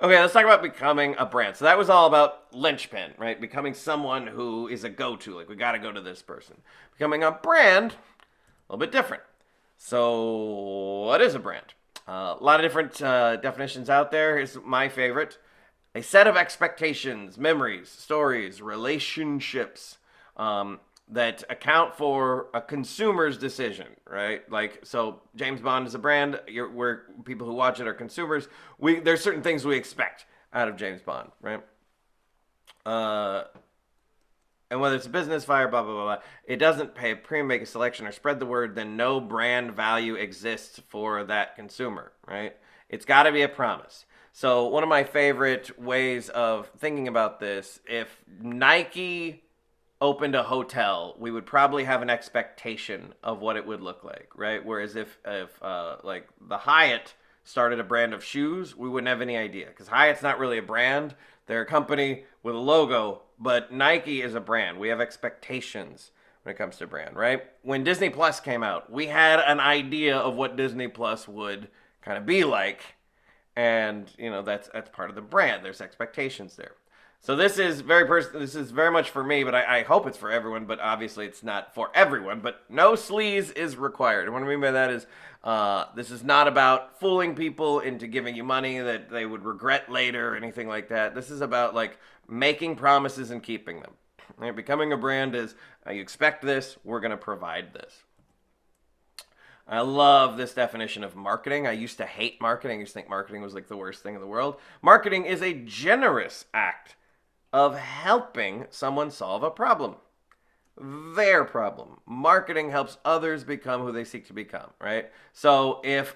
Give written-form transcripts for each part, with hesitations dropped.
Okay, let's talk about becoming a brand. So that was all about lynchpin, right? Becoming someone who is a go-to. Like, we got to go to this person. Becoming a brand, a little bit different. So, what is a brand? A lot of different definitions out there. Here's my favorite: a set of expectations, memories, stories, relationships that account for a consumer's decision, right? Like, so James Bond is a brand. We're people who watch it are consumers. There's certain things we expect out of James Bond, right? Uh, and whether it's a business fire, blah blah blah, blah, it doesn't pay a premium, make a selection, or spread the word, then no brand value exists for that consumer, right? It's got to be a promise. So one of my favorite ways of thinking about this, if Nike opened a hotel, we would probably have an expectation of what it would look like, right? Whereas if like the Hyatt started a brand of shoes, we wouldn't have any idea because Hyatt's not really a brand. They're a company with a logo, but Nike is a brand. We have expectations when it comes to brand, right? When Disney Plus came out, we had an idea of what Disney Plus would kind of be like, and that's part of the brand. There's expectations there. So this is this is very much for me, but I hope it's for everyone. But obviously, it's not for everyone. But no sleaze is required. And what I mean by that is, this is not about fooling people into giving you money that they would regret later or anything like that. This is about like making promises and keeping them. Right? Becoming a brand is you expect this, we're going to provide this. I love this definition of marketing. I used to hate marketing. I used to think marketing was like the worst thing in the world. Marketing is a generous act of helping someone solve a problem. Their problem. Marketing helps others become who they seek to become, right? So if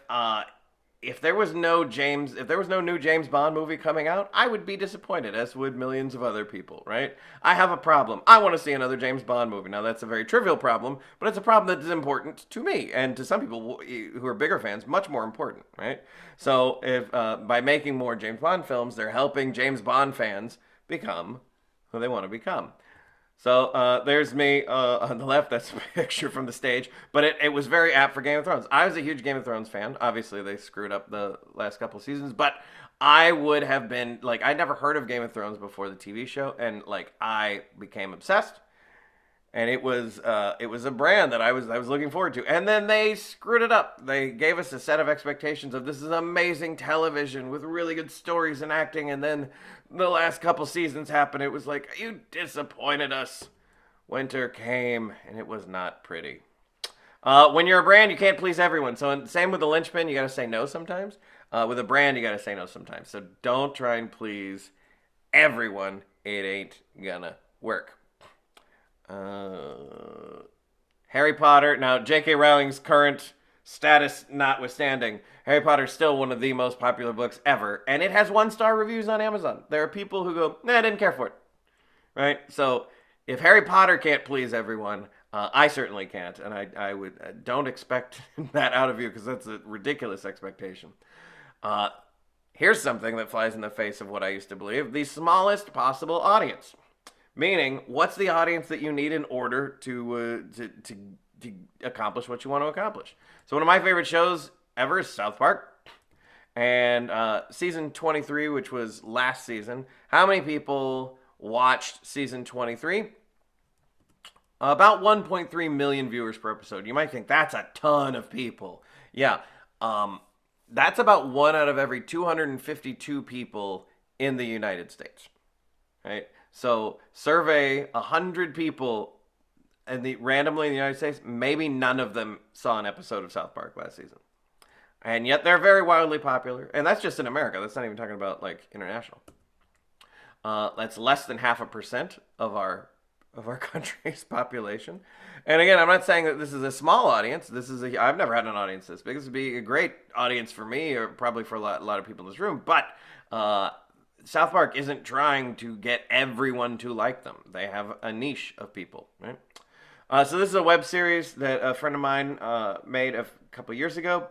there was no new James Bond movie coming out, I would be disappointed, as would millions of other people, right? I have a problem. I want to see another James Bond movie. Now, that's a very trivial problem, but it's a problem that is important to me and to some people who are bigger fans, much more important, right? So if by making more James Bond films, they're helping James Bond fans become who they want to become. So there's me on the left. That's a picture from the stage. But it was very apt for Game of Thrones. I was a huge Game of Thrones fan. Obviously, they screwed up the last couple seasons. But I would have been, like, I'd never heard of Game of Thrones before the TV show. And, like, I became obsessed. And it was a brand that I was looking forward to. And then they screwed it up. They gave us a set of expectations of this is amazing television with really good stories and acting. And then the last couple seasons happened. It was like, you disappointed us. Winter came, and it was not pretty. When you're a brand, you can't please everyone. So same with the linchpin, you got to say no sometimes. With a brand, you got to say no sometimes. So don't try and please everyone. It ain't gonna work. Harry Potter. Now, J.K. Rowling's current status notwithstanding, Harry Potter's still one of the most popular books ever, and it has 1-star reviews on Amazon. There are people who go, nah, I didn't care for it. Right? So, if Harry Potter can't please everyone, I certainly can't, and I would don't expect that out of you because that's a ridiculous expectation. Here's something that flies in the face of what I used to believe: the smallest possible audience. Meaning, what's the audience that you need in order to accomplish what you want to accomplish? So one of my favorite shows ever is South Park. And season 23, which was last season, how many people watched season 23? About 1.3 million viewers per episode. You might think that's a ton of people. Yeah, that's about 1 out of every 252 people in the United States, right? So survey 100 people randomly in the United States. Maybe none of them saw an episode of South Park last season. And yet they're very wildly popular. And that's just in America. That's not even talking about like international. That's less than 0.5% of our country's population. And again, I'm not saying that this is a small audience. I've never had an audience this big. This would be a great audience for me, or probably for a lot of people in this room. But South Park isn't trying to get everyone to like them. They have a niche of people, right? So this is a web series that a friend of mine made a couple years ago.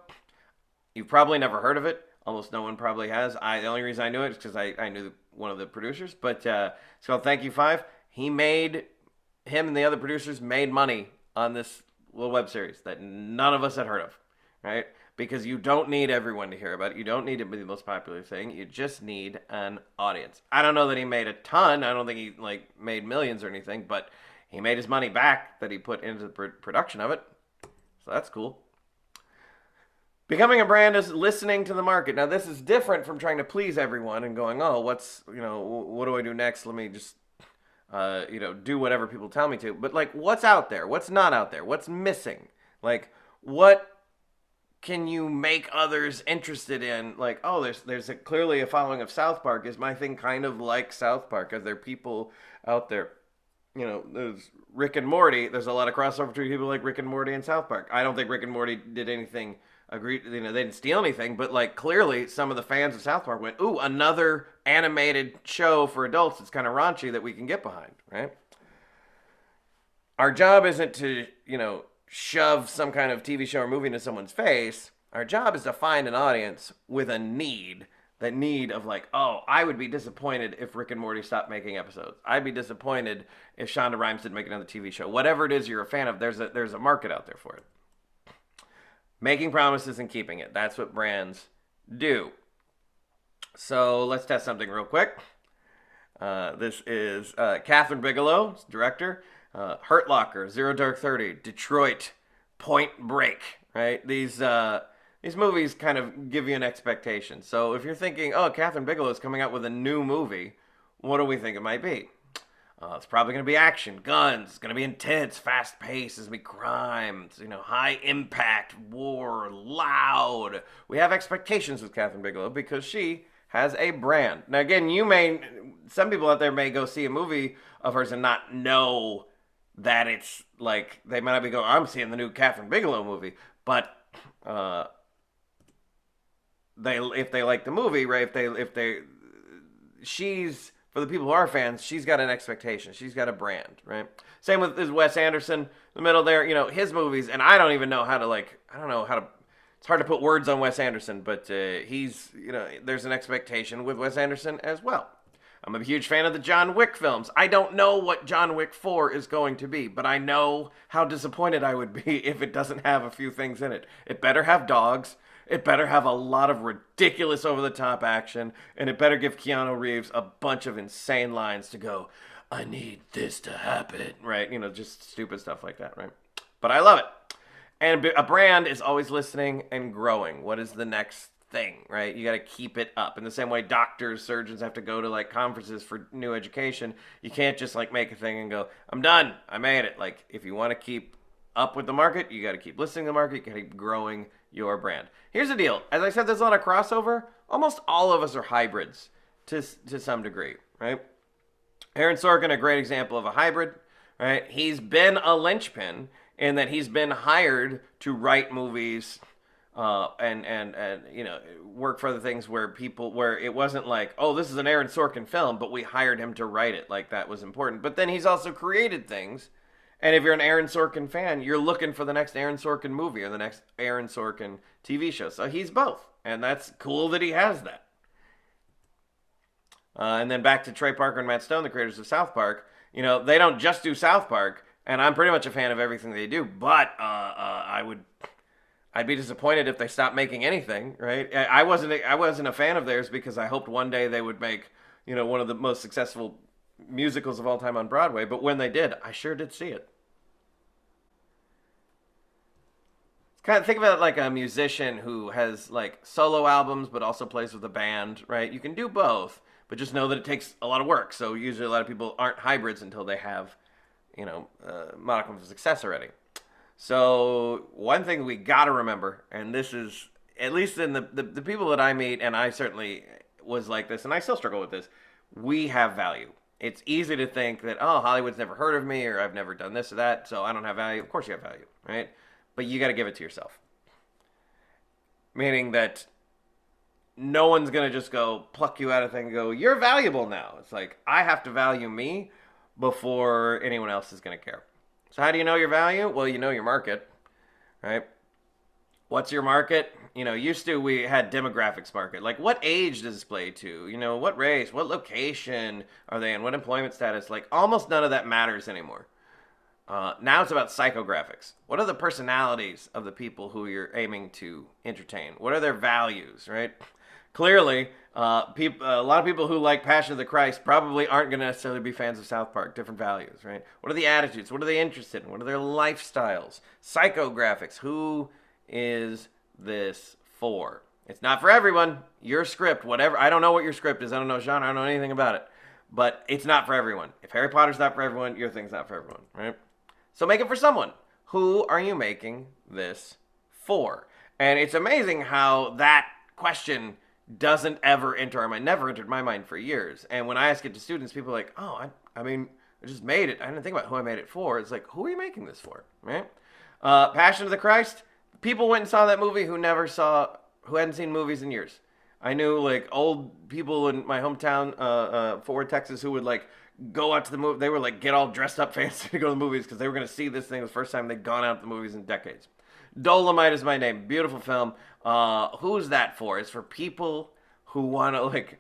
You've probably never heard of it. Almost no one probably has. The only reason I knew it is because I knew one of the producers. But it's called Thank You 5. Him and the other producers made money on this little web series that none of us had heard of, right? because you don't need everyone to hear about it. You don't need it to be the most popular thing. You just need an audience. I don't know that he made a ton. I don't think he like made millions or anything, but he made his money back that he put into the production of it. So that's cool. Becoming a brand is listening to the market. Now, this is different from trying to please everyone and going, oh, what do I do next? Let me just, do whatever people tell me to. But, like, what's out there? What's not out there? What's missing? Like, what can you make others interested in? Like, oh, there's clearly a following of South Park. Is my thing kind of like South Park? Are there people out there? There's Rick and Morty. There's a lot of crossover between people like Rick and Morty and South Park. I don't think Rick and Morty did anything they didn't steal anything, but like clearly some of the fans of South Park went, ooh, another animated show for adults that's kind of raunchy that we can get behind, right? Our job isn't to, shove some kind of TV show or movie into someone's face. Our job is to find an audience with a need. That need of like, oh, I would be disappointed if Rick and Morty stopped making episodes. I'd be disappointed if Shonda Rhimes didn't make another TV show. Whatever it is you're a fan of, there's a market out there for it. Making promises and keeping it. That's what brands do. So let's test something real quick. This is Catherine Bigelow, director. Hurt Locker, Zero Dark 30, Detroit, Point Break. Right? These movies kind of give you an expectation. So if you're thinking, oh, Catherine Bigelow is coming out with a new movie, what do we think it might be? It's probably going to be action, guns. It's going to be intense, fast-paced. It's going to be crime. High impact, war, loud. We have expectations with Catherine Bigelow because she has a brand. Now, again, some people out there may go see a movie of hers and not know that it's like, they might not be going, I'm seeing the new Catherine Bigelow movie. But if they like the movie, right? She's, for the people who are fans, she's got an expectation. She's got a brand, right? Same with Wes Anderson, in the middle there, his movies, and I don't even know how to, it's hard to put words on Wes Anderson, but there's an expectation with Wes Anderson as well. I'm a huge fan of the John Wick films. I don't know what John Wick 4 is going to be, but I know how disappointed I would be if it doesn't have a few things in it. It better have dogs. It better have a lot of ridiculous over-the-top action, and it better give Keanu Reeves a bunch of insane lines to go, I need this to happen, right? Just stupid stuff like that, right? But I love it. And a brand is always listening and growing. What is the next thing, right? You got to keep it up. In the same way doctors, surgeons have to go to conferences for new education. You can't just make a thing and go, I'm done. I made it. If you want to keep up with the market, you got to keep listening to the market. You got to keep growing your brand. Here's the deal. As I said, there's a lot of crossover. Almost all of us are hybrids to some degree, right? Aaron Sorkin, a great example of a hybrid, right? He's been a linchpin in that he's been hired to write movies and work for other things where it wasn't like, oh, this is an Aaron Sorkin film, but we hired him to write it. That was important. But then he's also created things. And if you're an Aaron Sorkin fan, you're looking for the next Aaron Sorkin movie or the next Aaron Sorkin TV show. So he's both. And that's cool that he has that. And then back to Trey Parker and Matt Stone, the creators of South Park. They don't just do South Park. And I'm pretty much a fan of everything they do. But I'd be disappointed if they stopped making anything, right? I wasn't a fan of theirs because I hoped one day they would make, one of the most successful musicals of all time on Broadway. But when they did, I sure did see it. Kind of think of it like a musician who has solo albums but also plays with a band, right? You can do both, but just know that it takes a lot of work. So usually a lot of people aren't hybrids until they have, modicum of success already. So one thing we got to remember, and this is, at least in the people that I meet, and I certainly was like this, and I still struggle with this, we have value. It's easy to think that, oh, Hollywood's never heard of me, or I've never done this or that, so I don't have value. Of course you have value, right? But you got to give it to yourself. Meaning that no one's going to just go pluck you out of thing and go, you're valuable now. It's I have to value me before anyone else is going to care. So how do you know your value? Well, you know your market, right? What's your market? Used to we had demographics market. What age does this play to? What race, what location are they in, what employment status? Almost none of that matters anymore. Now it's about psychographics. What are the personalities of the people who you're aiming to entertain? What are their values, right? Clearly, a lot of people who like Passion of the Christ probably aren't going to necessarily be fans of South Park. Different values, right? What are the attitudes? What are they interested in? What are their lifestyles? Psychographics. Who is this for? It's not for everyone. Your script, whatever. I don't know what your script is. I don't know genre. I don't know anything about it. But it's not for everyone. If Harry Potter's not for everyone, your thing's not for everyone, right? So make it for someone. Who are you making this for? And it's amazing how that question doesn't ever enter our mind. Never entered my mind for years. And when I ask it to students, people are like, oh, I mean, I just made it. I didn't think about who I made it for. It's like, who are you making this for, right? Passion of the Christ. People went and saw that movie who hadn't seen movies in years. I knew like old people in my hometown, Fort Texas, who would like go out to the movie. They were like get all dressed up fancy to go to the movies because they were going to see this thing the first time they'd gone out to the movies in decades. Dolomite is my name. Beautiful film. Who's that for? It's for people who want to like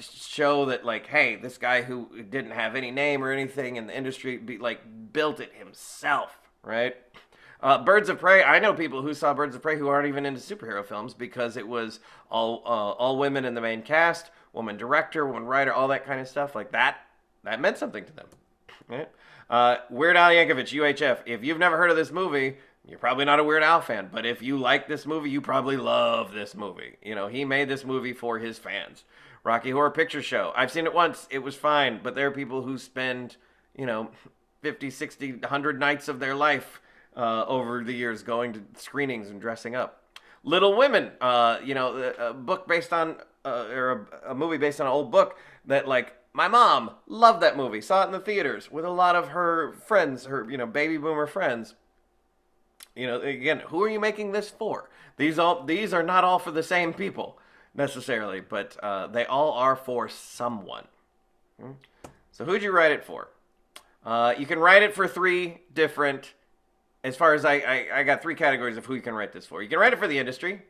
show that like, hey, this guy who didn't have any name or anything in the industry built it himself, right? Birds of Prey. I know people who saw Birds of Prey who aren't even into superhero films because it was all women in the main cast, woman director, woman writer, all that kind of stuff like that. That meant something to them. Right? Weird Al Yankovic, UHF. If you've never heard of this movie, you're probably not a Weird Al fan. But if you like this movie, you probably love this movie. You know, he made this movie for his fans. Rocky Horror Picture Show. I've seen it once. It was fine. But there are people who spend, 50, 60, 100 nights of their life over the years going to screenings and dressing up. Little Women, a book based on, or a movie based on an old book that, like, my mom loved that movie, saw it in the theaters with a lot of her friends, her, baby boomer friends. Again, who are you making this for? These are not all for the same people necessarily, but they all are for someone. So who'd you write it for? You can write it for three different, as far as I got three categories of who you can write this for. You can write it for the industry,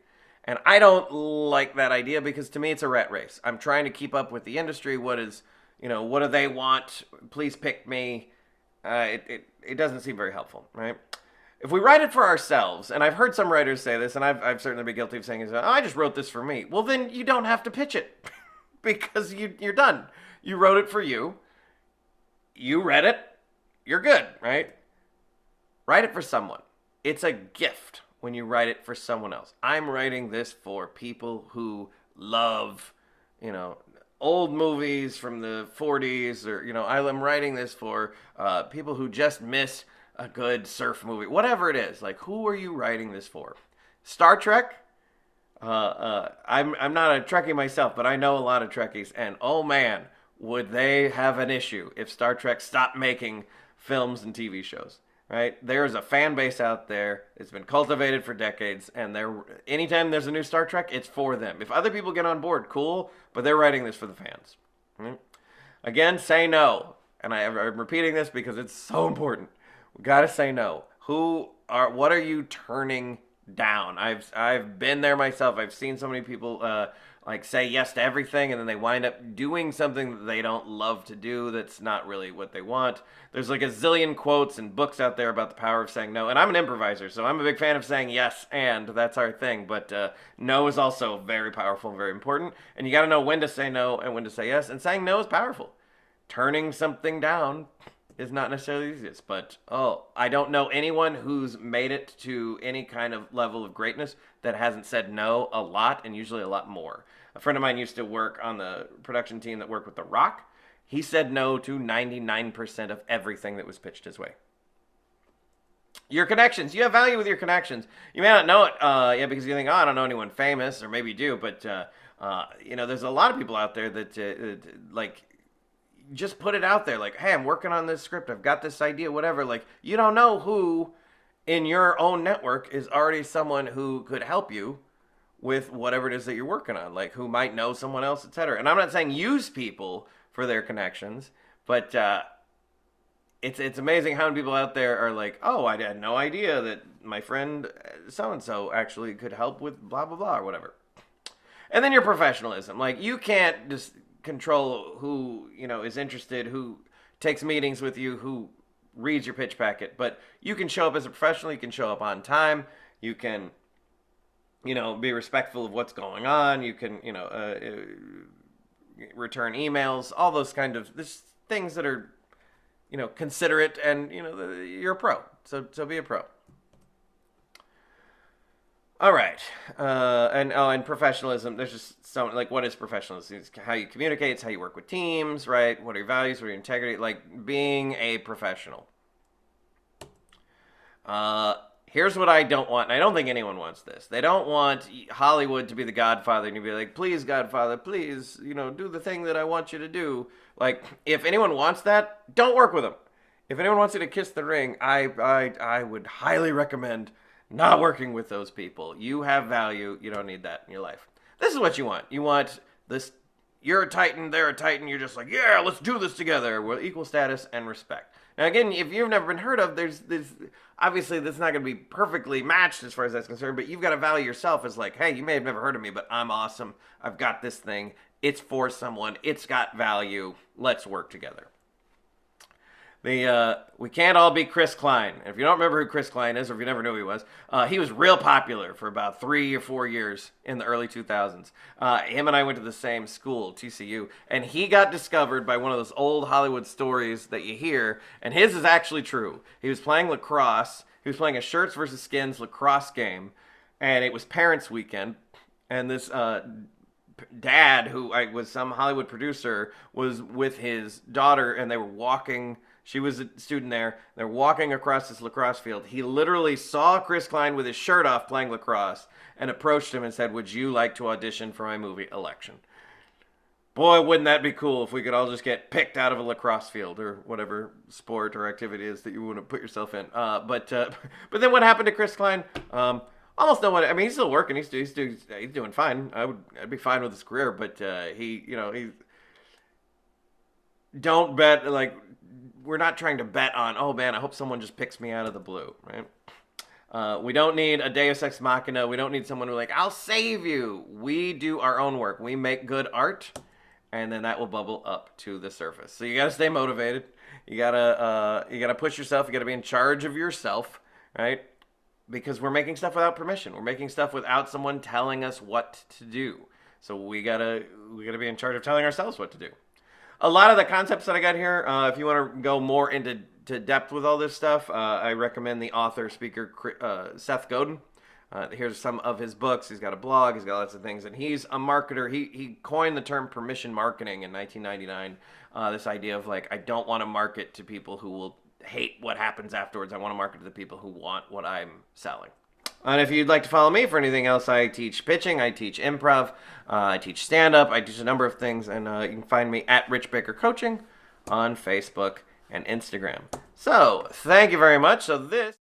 and I don't like that idea because to me it's a rat race. I'm trying to keep up with the industry. What do they want? Please pick me. It doesn't seem very helpful, right? If we write it for ourselves, and I've heard some writers say this, and I've certainly been guilty of saying this, I just wrote this for me. Well, then you don't have to pitch it because you're done. You wrote it for you. You read it. You're good, right? Write it for someone. It's a gift when you write it for someone else. I'm writing this for people who love, old movies from the 40s, or, I'm writing this for people who just miss a good surf movie. Whatever it is, like, who are you writing this for? Star Trek? I'm not a Trekkie myself, but I know a lot of Trekkies, and oh man, would they have an issue if Star Trek stopped making films and TV shows. Right? There's a fan base out there. It's been cultivated for decades, and anytime there's a new Star Trek, it's for them. If other people get on board, cool, but they're writing this for the fans. Right? Again, say no. And I'm repeating this because it's so important. We gotta say no. What are you turning down? I've been there myself. I've seen so many people say yes to everything, and then they wind up doing something that they don't love to do that's not really what they want. There's like a zillion quotes and books out there about the power of saying no, and I'm an improviser, so I'm a big fan of saying yes, and that's our thing, but no is also very powerful and very important, and you gotta know when to say no and when to say yes, and saying no is powerful. Turning something down is not necessarily the easiest, but I don't know anyone who's made it to any kind of level of greatness that hasn't said no a lot, and usually a lot more. A friend of mine used to work on the production team that worked with The Rock. He said no to 99% of everything that was pitched his way. Your connections. You have value with your connections. You may not know it because you think, I don't know anyone famous, or maybe you do, but there's a lot of people out there that just put it out there, like, hey, I'm working on this script, I've got this idea, whatever. Like, you don't know who in your own network is already someone who could help you with whatever it is that you're working on, like who might know someone else, etc. And I'm not saying use people for their connections, but it's amazing how many people out there are like, oh, I had no idea that my friend so-and-so actually could help with blah, blah, blah, or whatever. And then your professionalism. Like, you can't just control who, is interested, who takes meetings with you, who reads your pitch packet. But you can show up as a professional. You can show up on time. You can, be respectful of what's going on. You can, return emails. All those kind of things that are, considerate, and you're a pro. So be a pro. All right, and professionalism. There's just so what is professionalism? It's how you communicate. It's how you work with teams, right? What are your values? What are your integrity? Like being a professional. Here's what I don't want, and I don't think anyone wants this. They don't want Hollywood to be the Godfather, and you be like, please, Godfather, please, do the thing that I want you to do. Like, if anyone wants that, don't work with them. If anyone wants you to kiss the ring, I would highly recommend not working with those people. You have value. You don't need that in your life. This is what you want. You want this. You're a Titan. They're a Titan. You're just like, yeah, let's do this together with equal status and respect. Now, again, if you've never been heard of, there's obviously that's not going to be perfectly matched as far as that's concerned, but you've got to value yourself as like, hey, you may have never heard of me, but I'm awesome. I've got this thing. It's for someone. It's got value. Let's work together. We can't all be Chris Klein. If you don't remember who Chris Klein is, or if you never knew who he was real popular for about 3 or 4 years in the early 2000s. Him and I went to the same school, TCU, and he got discovered by one of those old Hollywood stories that you hear, and his is actually true. He was playing lacrosse. He was playing a shirts versus skins lacrosse game, and it was Parents' Weekend, and this dad, who was some Hollywood producer, was with his daughter, and they were walking. She was a student there. They're walking across this lacrosse field. He literally saw Chris Klein with his shirt off playing lacrosse and approached him and said, would you like to audition for my movie Election? Boy, wouldn't that be cool if we could all just get picked out of a lacrosse field or whatever sport or activity it is that you want to put yourself in. But then what happened to Chris Klein? Almost no one. I mean, he's still working. He's doing fine. I'd be fine with his career, but he don't bet like. We're not trying to bet on, oh man, I hope someone just picks me out of the blue, right? We don't need a Deus Ex Machina. We don't need someone who's like, I'll save you. We do our own work. We make good art, and then that will bubble up to the surface. So you got to stay motivated. You gotta push yourself. You gotta be in charge of yourself, right? Because we're making stuff without permission. We're making stuff without someone telling us what to do. So we gotta be in charge of telling ourselves what to do. A lot of the concepts that I got here, if you want to go more into depth with all this stuff, I recommend the author, speaker, Seth Godin. Here's some of his books. He's got a blog. He's got lots of things. And he's a marketer. He coined the term permission marketing in 1999. This idea of like, I don't want to market to people who will hate what happens afterwards. I want to market to the people who want what I'm selling. And if you'd like to follow me for anything else, I teach pitching, I teach improv, I teach stand-up, I teach a number of things, and you can find me at Rich Baker Coaching on Facebook and Instagram. So, thank you very much. So this...